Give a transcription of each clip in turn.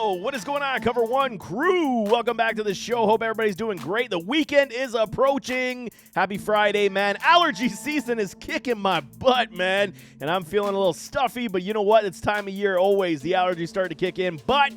Yo, what is going on, Cover One crew? Welcome back to the show. Hope everybody's doing great. The weekend is approaching. Happy Friday, man. Allergy season is kicking my butt, man. And I'm feeling a little stuffy, but you know what? It's time of year always. The allergies start to kick in, but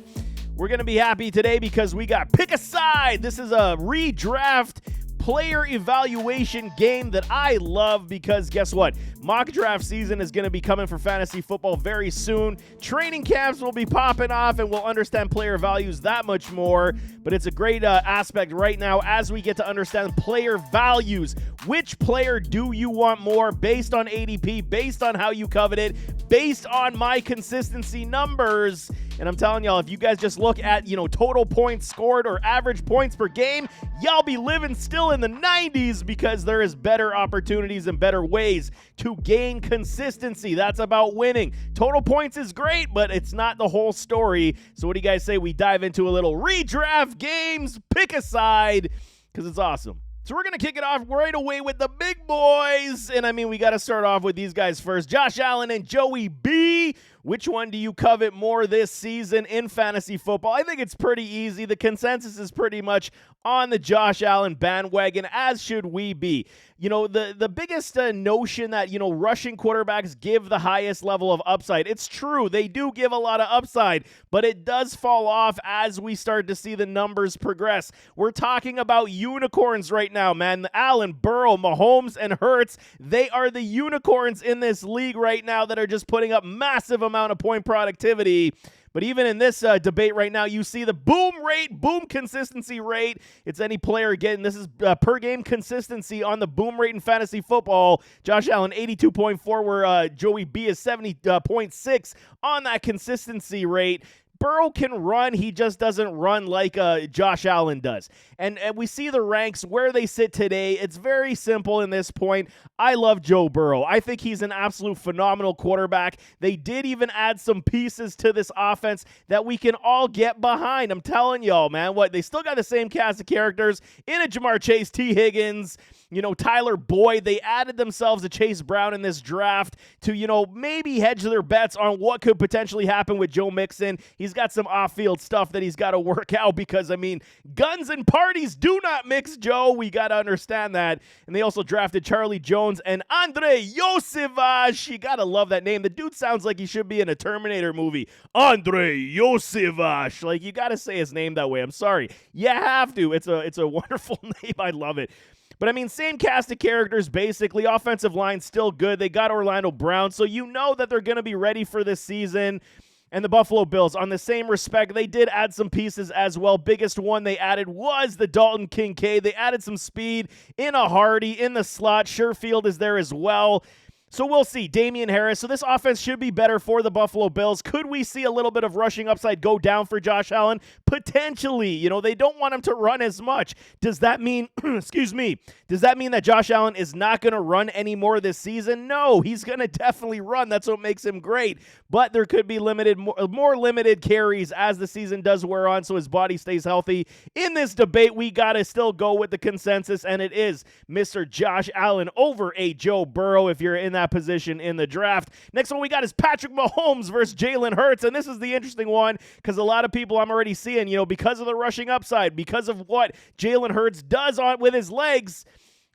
we're going to be happy today because we got Pick a Side. This is a redraft player evaluation game that I love because guess what? Mock draft season is going to be coming for fantasy football very soon. Training camps will be popping off and we'll understand player values that much more. But it's a great aspect right now as we get to understand player values. Which player do you want more based on ADP, based on how you covet it, based on my consistency numbers? And I'm telling y'all, if you guys just look at, total points scored or average points per game, y'all be living still in the 90s because there is better opportunities and better ways to gain consistency. That's about winning. Total points is great, but it's not the whole story. So what do you guys say we dive into a little redraft games, pick a side, because it's awesome. So we're going to kick it off right away with the big boys. And we got to start off with these guys first. Josh Allen and Joey B. Which one do you covet more this season in fantasy football? I think it's pretty easy. The consensus is pretty much on the Josh Allen bandwagon, as should we be. The biggest notion that, rushing quarterbacks give the highest level of upside. It's true. They do give a lot of upside, but it does fall off as we start to see the numbers progress. We're talking about unicorns right now, man. Allen, Burrow, Mahomes, and Hurts, they are the unicorns in this league right now that are just putting up massive amount of point productivity. But even in this debate right now, you see the boom consistency rate. It's any player getting, this is per game consistency on the boom rate in fantasy football. Josh Allen, 82.4, where Joey B is 70.6 on that consistency rate. Burrow can run, he just doesn't run like Josh Allen does. And we see the ranks where they sit today. It's very simple in this point. I love Joe Burrow. I think he's an absolute phenomenal quarterback. They did even add some pieces to this offense that we can all get behind. I'm telling y'all, man, they still got the same cast of characters in a Jamar Chase, T. Higgins, Tyler Boyd. They added themselves a Chase Brown in this draft to, maybe hedge their bets on what could potentially happen with Joe Mixon. He's got some off-field stuff that he's got to work out because, guns and parties do not mix, Joe. We got to understand that. And they also drafted Charlie Jones and Andre Yosevich. You got to love that name. The dude sounds like he should be in a Terminator movie. Andre Yosevich. You got to say his name that way. I'm sorry. You have to. It's a wonderful name. I love it. But same cast of characters, basically. Offensive line still good. They got Orlando Brown, so you know that they're going to be ready for this season. And the Buffalo Bills, on the same respect, they did add some pieces as well. Biggest one they added was the Dalton Kincaid. They added some speed in a Hardy, in the slot. Sherfield is there as well. So we'll see. Damian Harris. So this offense should be better for the Buffalo Bills. Could we see a little bit of rushing upside go down for Josh Allen? Potentially. They don't want him to run as much. Does that mean, does that mean that Josh Allen is not going to run anymore this season? No, he's going to definitely run. That's what makes him great. But there could be more limited carries as the season does wear on so his body stays healthy. In this debate, we got to still go with the consensus, and it is Mr. Josh Allen over a Joe Burrow if you're in that position in the draft. Next one we got is Patrick Mahomes versus Jalen Hurts, and this is the interesting one because a lot of people I'm already seeing, because of the rushing upside, because of what Jalen Hurts does with his legs,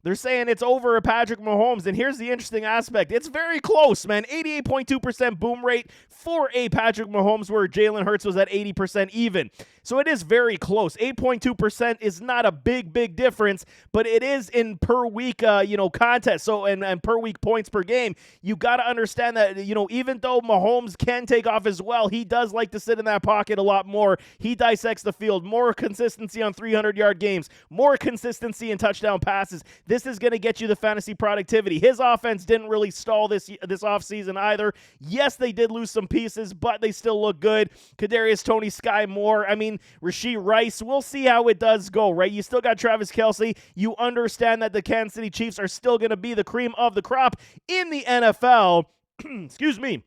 they're saying it's over Patrick Mahomes. And here's the interesting aspect. It's very close, man. 88.2% boom rate for a Patrick Mahomes where Jalen Hurts was at 80% even. So it is very close. 8.2% is not a big difference, but it is in per week, contest. So, and per week points per game. You got to understand that, even though Mahomes can take off as well, he does like to sit in that pocket a lot more. He dissects the field. More consistency on 300-yard games. More consistency in touchdown passes. This is going to get you the fantasy productivity. His offense didn't really stall this offseason either. Yes, they did lose some pieces, but they still look good. Kadarius Toney, Sky Moore. Rashee Rice. We'll see how it does go, right? You still got Travis Kelce. You understand that the Kansas City Chiefs are still going to be the cream of the crop in the NFL. Excuse me.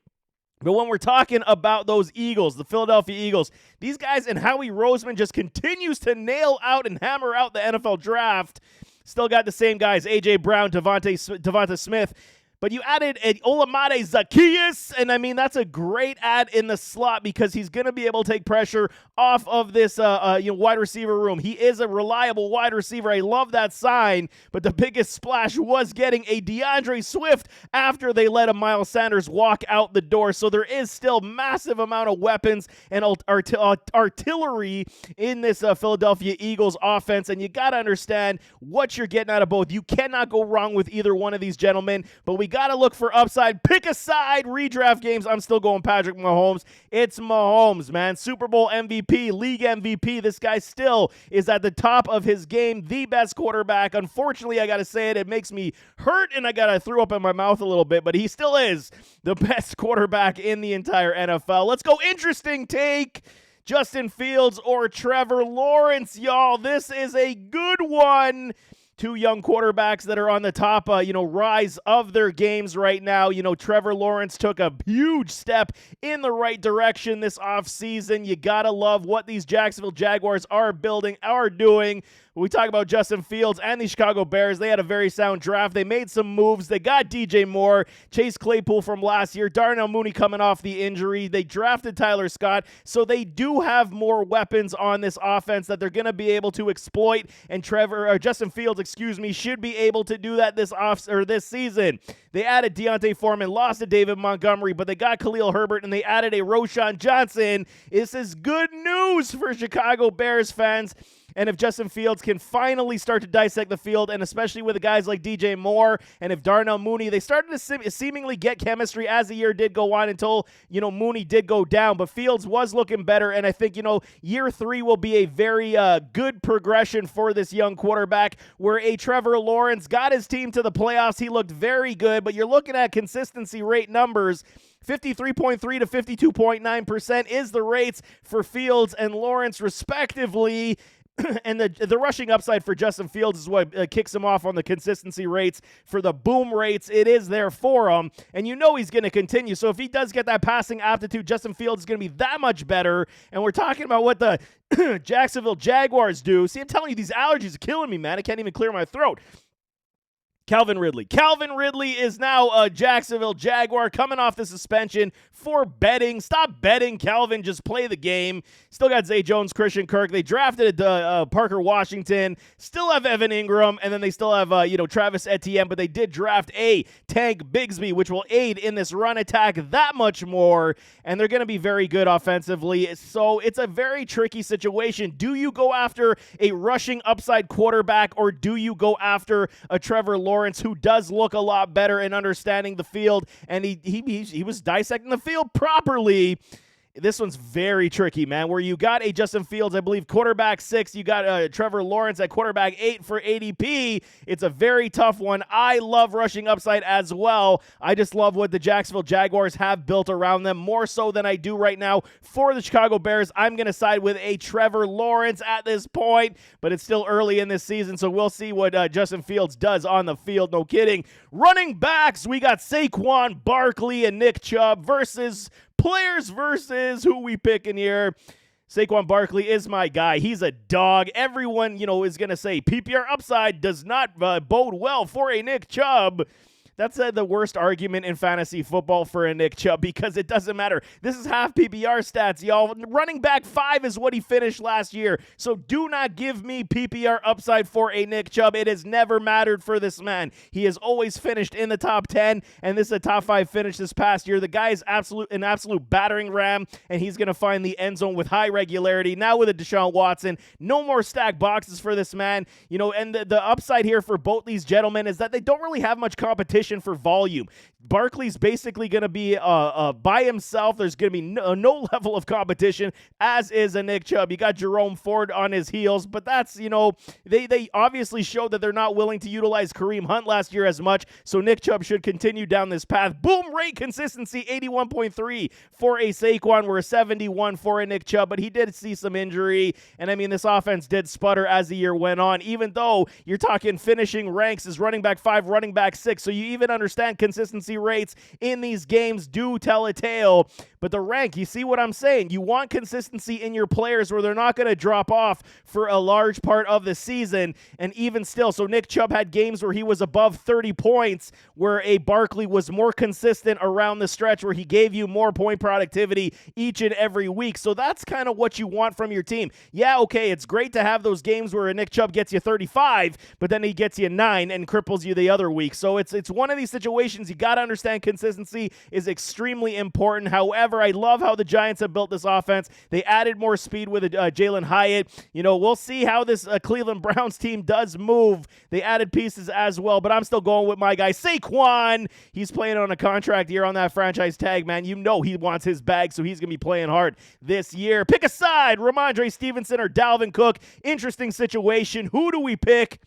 But when we're talking about those Eagles, the Philadelphia Eagles, these guys and Howie Roseman just continues to nail out and hammer out the NFL draft. Still got the same guys, A.J. Brown, Devonta Smith. But you added an Olamide Zaccheaus, and I mean, that's a great add in the slot because he's going to be able to take pressure off of this wide receiver room. He is a reliable wide receiver. I love that sign, but the biggest splash was getting a DeAndre Swift after they let a Miles Sanders walk out the door. So there is still massive amount of weapons and artillery in this Philadelphia Eagles offense, and you got to understand what you're getting out of both. You cannot go wrong with either one of these gentlemen, but we got to look for upside. Pick a side. Redraft games, I'm still going Patrick Mahomes. It's Mahomes, man. Super Bowl MVP, league MVP. This guy still is at the top of his game, the best quarterback. Unfortunately, I got to say it makes me hurt, and I got to throw up in my mouth a little bit, but he still is the best quarterback in the entire NFL. Let's go interesting take. Justin Fields or Trevor Lawrence, y'all. This is a good one. Two young quarterbacks that are on the top, rise of their games right now. Trevor Lawrence took a huge step in the right direction this offseason. You got to love what these Jacksonville Jaguars are doing. When we talk about Justin Fields and the Chicago Bears, they had a very sound draft. They made some moves. They got DJ Moore, Chase Claypool from last year, Darnell Mooney coming off the injury. They drafted Tyler Scott, so they do have more weapons on this offense that they're going to be able to exploit, and Justin Fields, should be able to do that this season. They added Deontay Foreman, lost to David Montgomery, but they got Khalil Herbert, and they added a Roshan Johnson. This is good news for Chicago Bears fans. And if Justin Fields can finally start to dissect the field, and especially with the guys like DJ Moore, and if Darnell Mooney, they started to seemingly get chemistry as the year did go on until, Mooney did go down. But Fields was looking better, and I think, year 3 will be a very good progression for this young quarterback, where a Trevor Lawrence got his team to the playoffs. He looked very good, but you're looking at consistency rate numbers. 53.3 to 52.9% is the rates for Fields and Lawrence, respectively. And the rushing upside for Justin Fields is what kicks him off on the consistency rates. For the boom rates, it is there for him, and he's going to continue. So if he does get that passing aptitude, Justin Fields is going to be that much better. And we're talking about what the Jacksonville Jaguars do. See, I'm telling you, these allergies are killing me, man. I can't even clear my throat. Calvin Ridley. Calvin Ridley is now a Jacksonville Jaguar coming off the suspension for betting. Stop betting, Calvin. Just play the game. Still got Zay Jones, Christian Kirk. They drafted Parker Washington. Still have Evan Ingram, and then they still have Travis Etienne, but they did draft a Tank Bigsby, which will aid in this run attack that much more, and they're going to be very good offensively. So it's a very tricky situation. Do you go after a rushing upside quarterback, or do you go after a Trevor Lawrence, who does look a lot better in understanding the field, and he was dissecting the field properly? This one's very tricky, man, where you got a Justin Fields, I believe, quarterback 6. You got Trevor Lawrence at quarterback 8 for ADP. It's a very tough one. I love rushing upside as well. I just love what the Jacksonville Jaguars have built around them, more so than I do right now for the Chicago Bears. I'm going to side with a Trevor Lawrence at this point, but it's still early in this season, so we'll see what Justin Fields does on the field. No kidding. Running backs, we got Saquon, Barkley, and Nick Chubb versus players versus who we picking here. Saquon Barkley is my guy. He's a dog. Everyone, is going to say PPR upside does not bode well for a Nick Chubb. That's the worst argument in fantasy football for a Nick Chubb, because it doesn't matter. This is half PPR stats, y'all. Running back 5 is what he finished last year. So do not give me PPR upside for a Nick Chubb. It has never mattered for this man. He has always finished in the top 10, and this is a top 5 finish this past year. The guy is an absolute battering ram, and he's going to find the end zone with high regularity. Now with a Deshaun Watson, no more stacked boxes for this man. And the upside here for both these gentlemen is that they don't really have much competition for volume. Barkley's basically going to be by himself. There's going to be no level of competition, as is a Nick Chubb. You got Jerome Ford on his heels, but that's, they obviously showed that they're not willing to utilize Kareem Hunt last year as much, so Nick Chubb should continue down this path. Boom rate consistency, 81.3 for a Saquon, we're 71 for a Nick Chubb, but he did see some injury, and this offense did sputter as the year went on, even though you're talking finishing ranks as running back 5, running back 6, so you even understand consistency efficiency rates in these games do tell a tale. But the rank, you see what I'm saying? You want consistency in your players where they're not going to drop off for a large part of the season. And even still, so Nick Chubb had games where he was above 30 points, where a Barkley was more consistent around the stretch, where he gave you more point productivity each and every week. So that's kind of what you want from your team. Yeah, okay, it's great to have those games where a Nick Chubb gets you 35, but then he gets you 9 and cripples you the other week. So it's one of these situations you got to understand consistency is extremely important. However, I love how the Giants have built this offense. They added more speed with Jalen Hyatt. We'll see how this Cleveland Browns team does move. They added pieces as well, but I'm still going with my guy, Saquon. He's playing on a contract year on that franchise tag, man. He wants his bag, so he's going to be playing hard this year. Pick a side, Ramondre Stevenson or Dalvin Cook. Interesting situation. Who do we pick?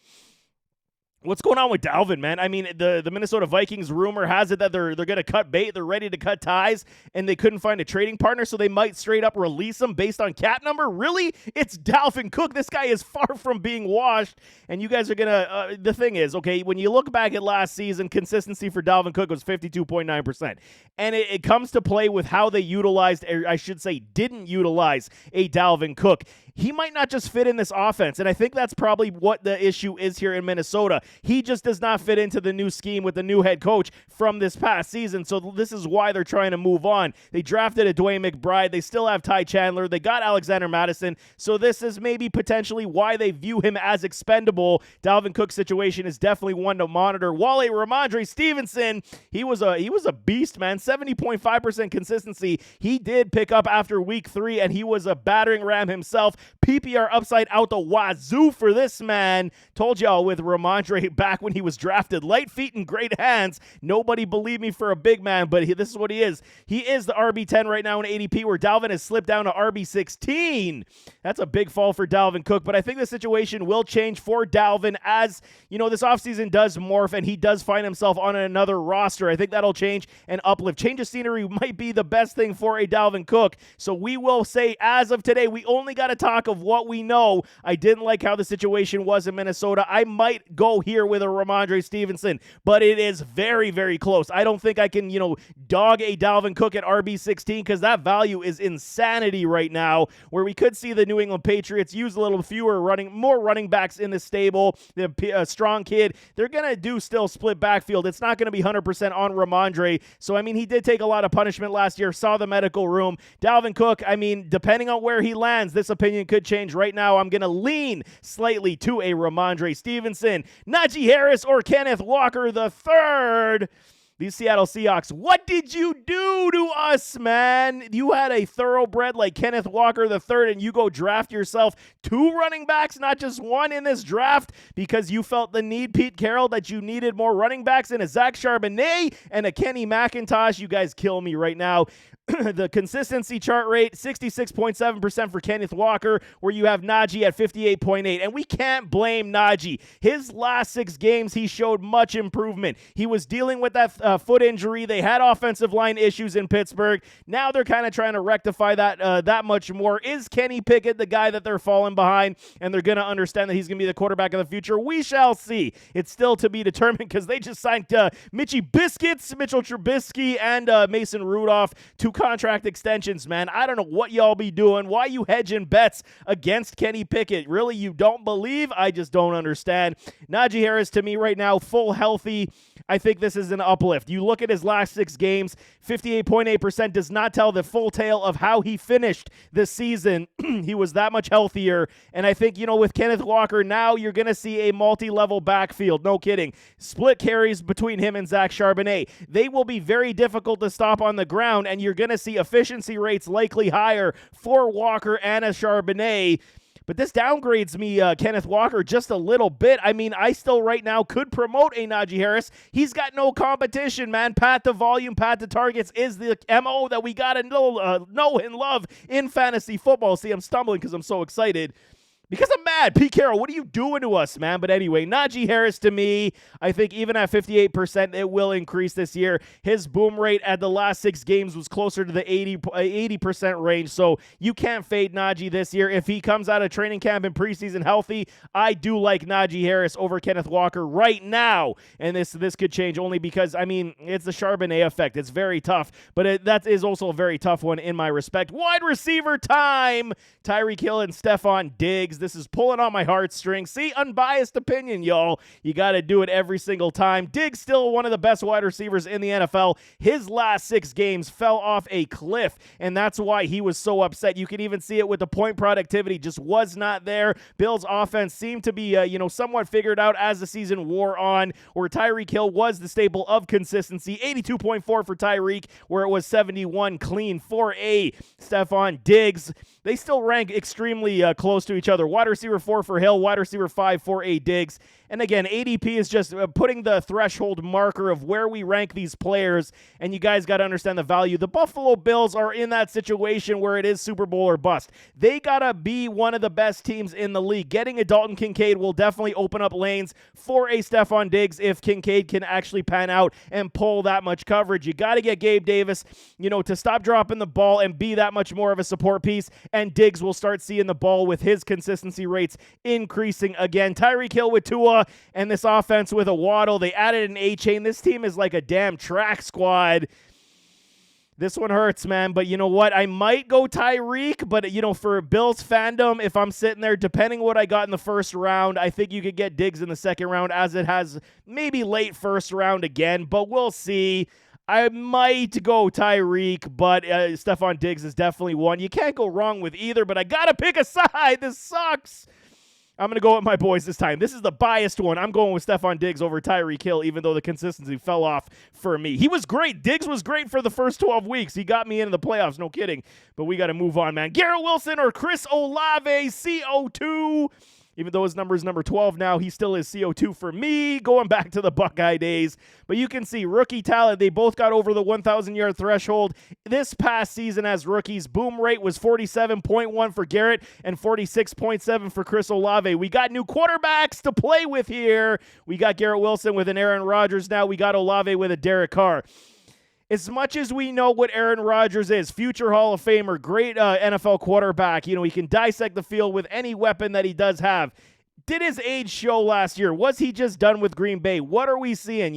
What's going on with Dalvin, man? I mean, the Minnesota Vikings rumor has it that they're going to cut bait. They're ready to cut ties, and they couldn't find a trading partner, so they might straight up release him based on cap number. Really? It's Dalvin Cook. This guy is far from being washed, and you guys are going to the thing is, okay, when you look back at last season, consistency for Dalvin Cook was 52.9%, and it comes to play with how they utilized, or I should say didn't utilize, a Dalvin Cook. He might not just fit in this offense, and I think that's probably what the issue is here in Minnesota. He just does not fit into the new scheme with the new head coach from this past season, so this is why they're trying to move on. They drafted a Dwayne McBride. They still have Ty Chandler. They got Alexander Madison, so this is maybe potentially why they view him as expendable. Dalvin Cook's situation is definitely one to monitor. While a Ramondre Stevenson, he was a beast, man. 70.5% consistency. He did pick up after week 3, and he was a battering ram himself. PPR upside out the wazoo for this man. Told y'all with Ramondre back when he was drafted. Light feet and great hands. Nobody believed me for a big man, but this is what he is. He is the RB10 right now in ADP, where Dalvin has slipped down to RB16. That's a big fall for Dalvin Cook, but I think the situation will change for Dalvin as, this offseason does morph, and he does find himself on another roster. I think that'll change and uplift. Change of scenery might be the best thing for a Dalvin Cook, so we will say, as of today, we only got to talk of what we know. I didn't like how the situation was in Minnesota. I might go here with a Ramondre Stevenson, but it is very, very close. I don't think I can, dog a Dalvin Cook at RB16 because that value is insanity right now, where we could see the New England Patriots use a little more running backs in the stable. The strong kid, they're going to do still split backfield. It's not going to be 100% on Ramondre. So, he did take a lot of punishment last year, saw the medical room. Dalvin Cook, depending on where he lands, this opinion could change. Right now, I'm going to lean slightly to a Ramondre Stevenson. Naji Harris or Kenneth Walker III. These Seattle Seahawks, what did you do to us, man? You had a thoroughbred like Kenneth Walker III, and you go draft yourself 2 running backs, not just 1 in this draft, because you felt the need, Pete Carroll, that you needed more running backs and a Zach Charbonnet and a Kenny McIntosh. You guys kill me right now. The consistency chart rate, 66.7% for Kenneth Walker, where you have Naji at 58.8. And we can't blame Naji. His last 6 games, he showed much improvement. He was dealing with that foot injury. They had offensive line issues in Pittsburgh. Now they're kind of trying to rectify that much more. Is Kenny Pickett the guy that they're falling behind, and they're going to understand that he's going to be the quarterback of the future? We shall see. It's still to be determined because they just signed Mitchell Trubisky, and Mason Rudolph to contract extensions, man. I don't know what y'all be doing. Why you hedging bets against Kenny Pickett? Really, you don't believe? I just don't understand. Naji Harris, to me right now, full healthy. I think this is an uplift. You look at his last 6 games, 58.8% does not tell the full tale of how he finished this season. He was that much healthier. And I think, with Kenneth Walker, now you're going to see a multi-level backfield. No kidding. Split carries between him and Zach Charbonnet. They will be very difficult to stop on the ground, and you're going to see efficiency rates likely higher for Walker and a Charbonnet. But this downgrades me, Kenneth Walker, just a little bit. I still right now could promote a Naji Harris. He's got no competition, man. Path to volume, path to targets is the MO that we got to know and love in fantasy football. See, I'm stumbling because I'm so excited. Because I'm mad. Pete Carroll, what are you doing to us, man? But anyway, Najee Harris to me, I think even at 58%, it will increase this year. His boom rate at the last 6 games was closer to the 80% range, so you can't fade Najee this year. If he comes out of training camp and preseason healthy, I do like Najee Harris over Kenneth Walker right now. And this could change only because, I mean, it's the Charbonnet effect. It's very tough, but that is also a very tough one in my respect. Wide receiver time. Tyreek Hill and Stefan Diggs. This is pulling on my heartstrings. See, unbiased opinion, y'all. You got to do it every single time. Diggs still one of the best wide receivers in the NFL. His last 6 games fell off a cliff, and that's why he was so upset. You can even see it with the point productivity. Just was not there. Bills' offense seemed to be, somewhat figured out as the season wore on, where Tyreek Hill was the staple of consistency. 82.4 for Tyreek, where it was 71 clean for a Stefan Diggs. They still rank extremely close to each other. Wide receiver 4 for Hill, wide receiver 5 for a Diggs. And again, ADP is just putting the threshold marker of where we rank these players, and you guys got to understand the value. The Buffalo Bills are in that situation where it is Super Bowl or bust. They got to be one of the best teams in the league. Getting a Dalton Kincaid will definitely open up lanes for a Stefan Diggs if Kincaid can actually pan out and pull that much coverage. You got to get Gabe Davis, to stop dropping the ball and be that much more of a support piece, and Diggs will start seeing the ball with his consistency rates increasing again. Tyreek Hill with Tua and this offense with a Waddle. They added an A-chain. This team is like a damn track squad. This one hurts, man. But you know what? I might go Tyreek, but, for Bills fandom, if I'm sitting there, depending what I got in the first round, I think you could get Diggs in the second round, as it has maybe late first round again, but we'll see. I might go Tyreek, but Stefan Diggs is definitely one. You can't go wrong with either, but I got to pick a side. This sucks. I'm going to go with my boys this time. This is the biased one. I'm going with Stefan Diggs over Tyreek Hill, even though the consistency fell off for me. He was great. Diggs was great for the first 12 weeks. He got me into the playoffs, no kidding. But we got to move on, man. Garrett Wilson or Chris Olave, CO2. Even though his number is number 12 now, he still is CO2 for me, going back to the Buckeye days. But you can see rookie talent. They both got over the 1,000-yard threshold this past season as rookies. Boom rate was 47.1 for Garrett and 46.7 for Chris Olave. We got new quarterbacks to play with here. We got Garrett Wilson with an Aaron Rodgers now. We got Olave with a Derek Carr. As much as we know what Aaron Rodgers is, future Hall of Famer, great NFL quarterback, he can dissect the field with any weapon that he does have. Did his age show last year? Was he just done with Green Bay? What are we seeing?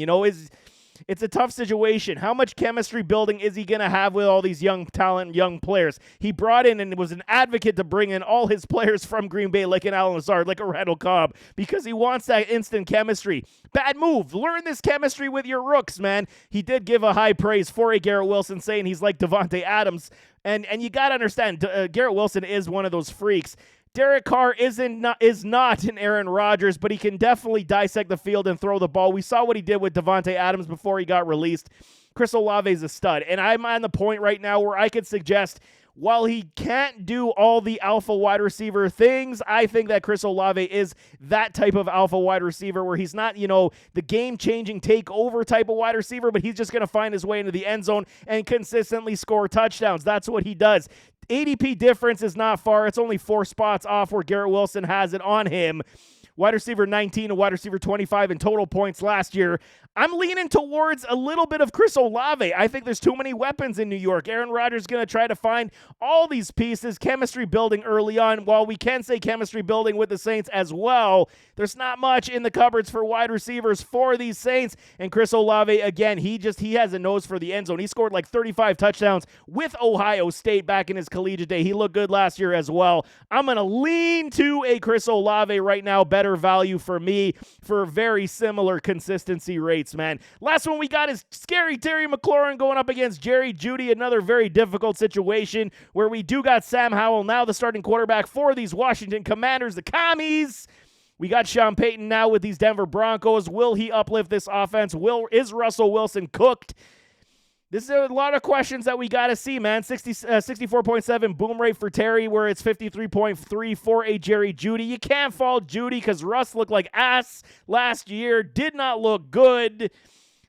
It's a tough situation. How much chemistry building is he going to have with all these young talent, young players? He brought in and was an advocate to bring in all his players from Green Bay, like an Allen Lazard, like a Randall Cobb, because he wants that instant chemistry. Bad move. Learn this chemistry with your rooks, man. He did give a high praise for a Garrett Wilson, saying he's like Devontae Adams. And you got to understand, Garrett Wilson is one of those freaks. Derek Carr is not an Aaron Rodgers, but he can definitely dissect the field and throw the ball. We saw what he did with Devontae Adams before he got released. Chris Olave is a stud, and I'm on the point right now where I could suggest, while he can't do all the alpha wide receiver things, I think that Chris Olave is that type of alpha wide receiver where he's not, the game-changing takeover type of wide receiver, but he's just going to find his way into the end zone and consistently score touchdowns. That's what he does. ADP difference is not far. It's only 4 spots off where Garrett Wilson has it on him. Wide receiver 19 and wide receiver 25 in total points last year. I'm leaning towards a little bit of Chris Olave. I think there's too many weapons in New York. Aaron Rodgers is going to try to find all these pieces, chemistry building early on. While we can say chemistry building with the Saints as well, there's not much in the cupboards for wide receivers for these Saints. And Chris Olave, again, he has a nose for the end zone. He scored like 35 touchdowns with Ohio State back in his collegiate day. He looked good last year as well. I'm going to lean to a Chris Olave right now. Better value for me for very similar consistency rates, man. Last one we got is scary Terry McLaurin going up against Jerry Jeudy. Another very difficult situation where we do got Sam Howell now the starting quarterback for these Washington Commanders, the Commies. We got Sean Payton now with these Denver Broncos. Will he uplift this offense? Is Russell Wilson cooked? This is a lot of questions that we got to see, man. 64.7 boom rate for Terry, where it's 53.3 for a Jerry Jeudy. You can't fault Jeudy because Russ looked like ass last year, did not look good.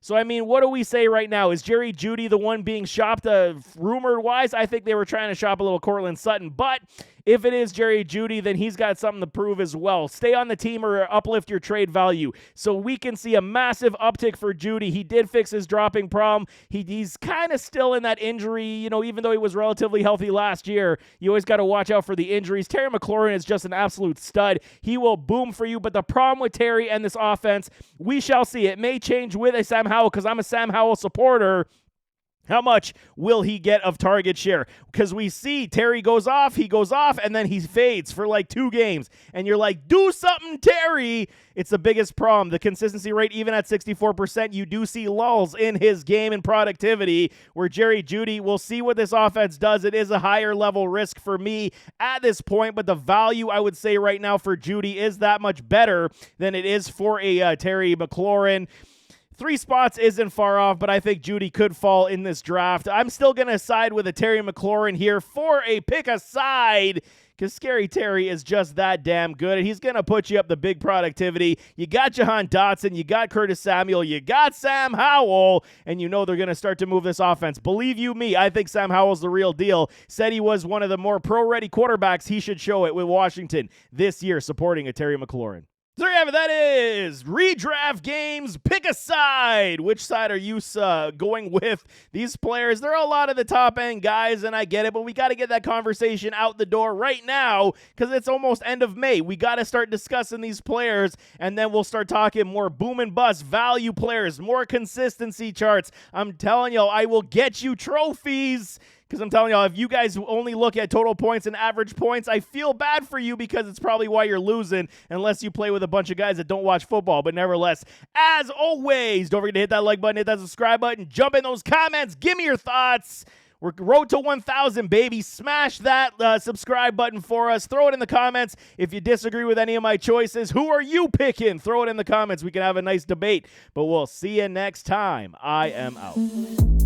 So, I mean, what do we say right now? Is Jerry Jeudy the one being shopped? Rumored-wise, I think they were trying to shop a little Cortland Sutton. But If it is Jerry Jeudy, then he's got something to prove as well. Stay on the team or uplift your trade value. So we can see a massive uptick for Jeudy. He did fix his dropping problem. He's kind of still in that injury, even though he was relatively healthy last year. You always got to watch out for the injuries. Terry McLaurin is just an absolute stud. He will boom for you, but the problem with Terry and this offense, we shall see. It may change with a Sam Howell because I'm a Sam Howell supporter. How much will he get of target share? Because we see Terry goes off, and then he fades for like 2 games. And you're like, do something, Terry. It's the biggest problem. The consistency rate, even at 64%, you do see lulls in his game and productivity, where Jerry Jeudy, we'll see what this offense does. It is a higher level risk for me at this point, but the value I would say right now for Jeudy is that much better than it is for a Terry McLaurin. 3 spots isn't far off, but I think Jeudy could fall in this draft. I'm still going to side with a Terry McLaurin here for a pick a side, because Scary Terry is just that damn good, and he's going to put you up the big productivity. You got Jahan Dotson, you got Curtis Samuel, you got Sam Howell, and they're going to start to move this offense. Believe you me, I think Sam Howell's the real deal. Said he was one of the more pro-ready quarterbacks. He should show it with Washington this year, supporting a Terry McLaurin. So there you have it. That is redraft games. Pick a side. Which side are you going with? These players, they're a lot of the top-end guys, and I get it, but we got to get that conversation out the door right now because it's almost end of May. We got to start discussing these players, and then we'll start talking more boom and bust, value players, more consistency charts. I'm telling you, I will get you trophies. Because I'm telling y'all, if you guys only look at total points and average points, I feel bad for you because it's probably why you're losing unless you play with a bunch of guys that don't watch football. But nevertheless, as always, don't forget to hit that like button, hit that subscribe button, jump in those comments, give me your thoughts. We're road to 1,000, baby. Smash that subscribe button for us. Throw it in the comments. If you disagree with any of my choices, who are you picking? Throw it in the comments. We can have a nice debate. But we'll see you next time. I am out.